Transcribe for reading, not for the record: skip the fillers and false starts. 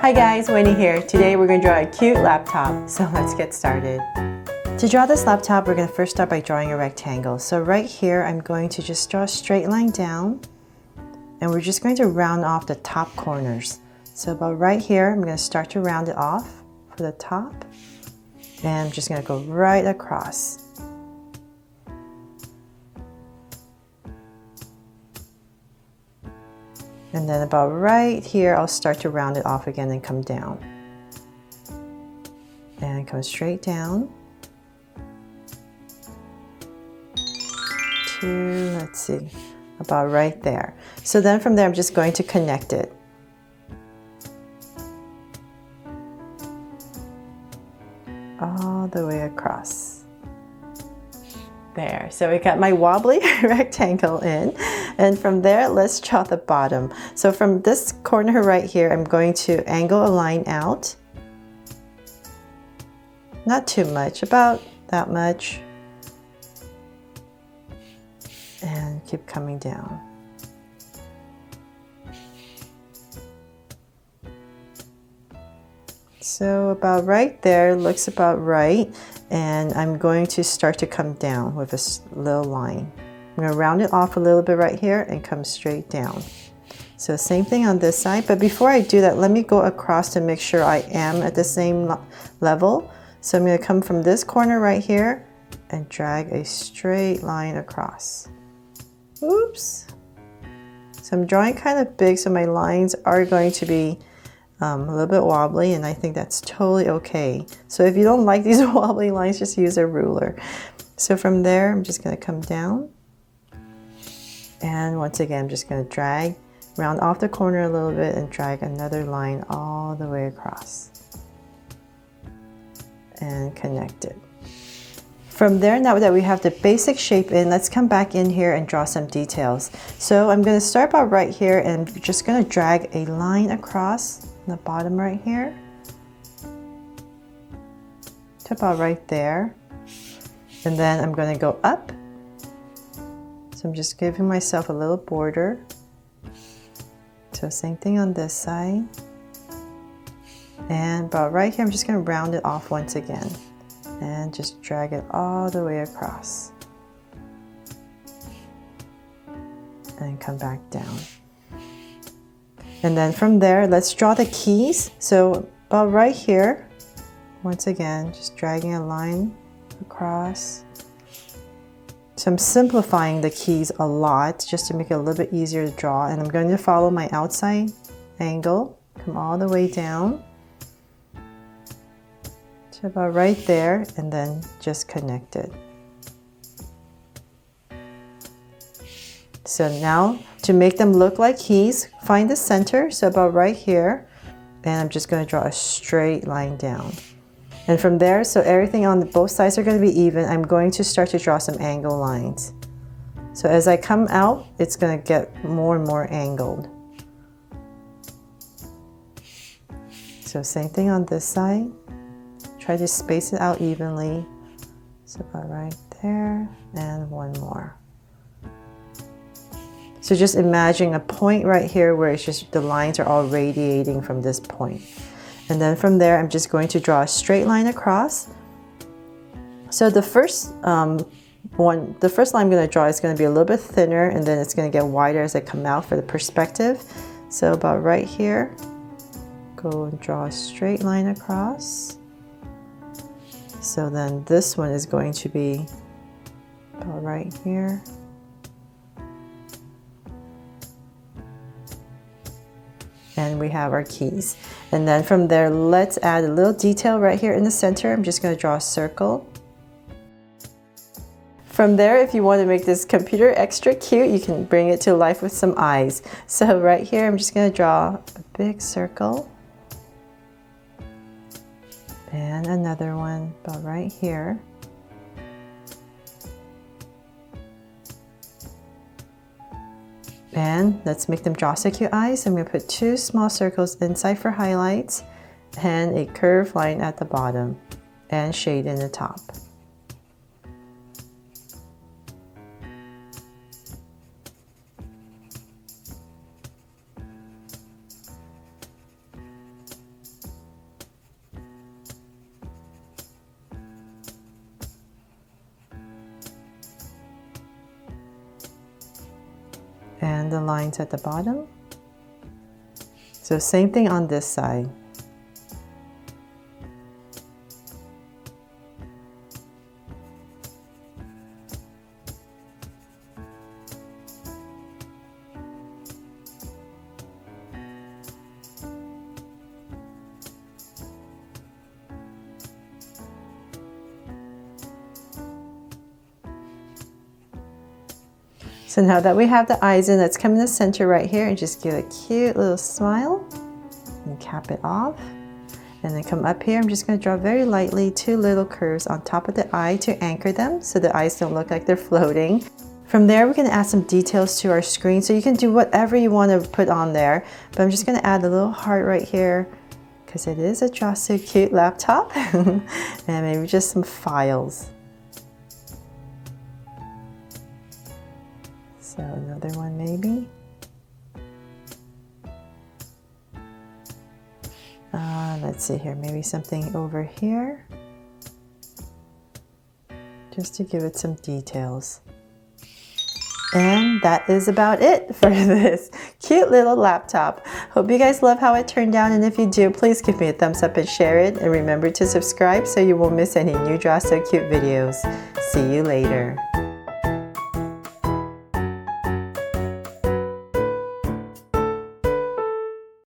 Hi guys, Winnie here. Today we're going to draw a cute laptop, so let's get started. To draw this laptop, we're going to first start by drawing a rectangle. So right here, I'm going to just draw a straight line down, and we're just going to round off the top corners. So about right here, I'm going to start to round it off for the top, and I'm just going to go right across. And then about right here, I'll start to round it off again and come down. And come straight down to, let's see, about right there. So then from there, I'm just going to connect it. All the way across. There, so we got my wobbly rectangle in, and from there let's draw the bottom. So from this corner right here, I'm going to angle a line out, not too much, about that much, and keep coming down. So about right there, looks about right. And I'm going to start to come down with a little line. I'm going to round it off a little bit right here and come straight down. So same thing on this side, but before I do that, let me go across to make sure I am at the same level. So I'm going to come from this corner right here and drag a straight line across. Oops. So I'm drawing kind of big, so my lines are going to be a little bit wobbly, and I think that's totally okay. So if you don't like these wobbly lines, just use a ruler. So from there, I'm just going to come down. And once again, I'm just going to drag, round off the corner a little bit and drag another line all the way across. And connect it. From there, now that we have the basic shape in, let's come back in here and draw some details. So I'm going to start about right here and I'm just going to drag a line across the bottom right here to about right there, and then I'm going to go up. So I'm just giving myself a little border. So same thing on this side, and about right here I'm just going to round it off once again and just drag it all the way across and come back down. And then from there, let's draw the keys. So about right here, once again, just dragging a line across. So I'm simplifying the keys a lot just to make it a little bit easier to draw. And I'm going to follow my outside angle, come all the way down to about right there, and then just connect it. So now, to make them look like keys, find the center, so about right here, and I'm just going to draw a straight line down. And from there, so everything on both sides are going to be even, I'm going to start to draw some angle lines. So as I come out, it's going to get more and more angled. So same thing on this side. Try to space it out evenly. So about right there, and one more. So just imagine a point right here where it's just the lines are all radiating from this point. And then from there, I'm just going to draw a straight line across. So the first line I'm going to draw is going to be a little bit thinner, and then it's going to get wider as I come out for the perspective. So about right here, go and draw a straight line across. So then this one is going to be about right here. And we have our keys. And then from there, let's add a little detail right here in the center. I'm just going to draw a circle. From there, if you want to make this computer extra cute, you can bring it to life with some eyes. So right here, I'm just going to draw a big circle. And another one about right here. And let's make them draw so cute eyes. I'm going to put two small circles inside for highlights and a curved line at the bottom and shade in the top. the lines at the bottom. So same thing on this side. So now that we have the eyes in, let's come in the center right here and just give a cute little smile and cap it off. And then come up here, I'm just going to draw very lightly 2 little curves on top of the eye to anchor them so the eyes don't look like they're floating. From there, we're going to add some details to our screen. So you can do whatever you want to put on there, but I'm just going to add a little heart right here because it is a Draw So Cute laptop. And maybe just some files. So another one maybe. Let's see here, maybe something over here. Just to give it some details. And that is about it for this cute little laptop. Hope you guys love how it turned out, and if you do, please give me a thumbs up and share it. And remember to subscribe so you won't miss any new Draw So Cute videos. See you later.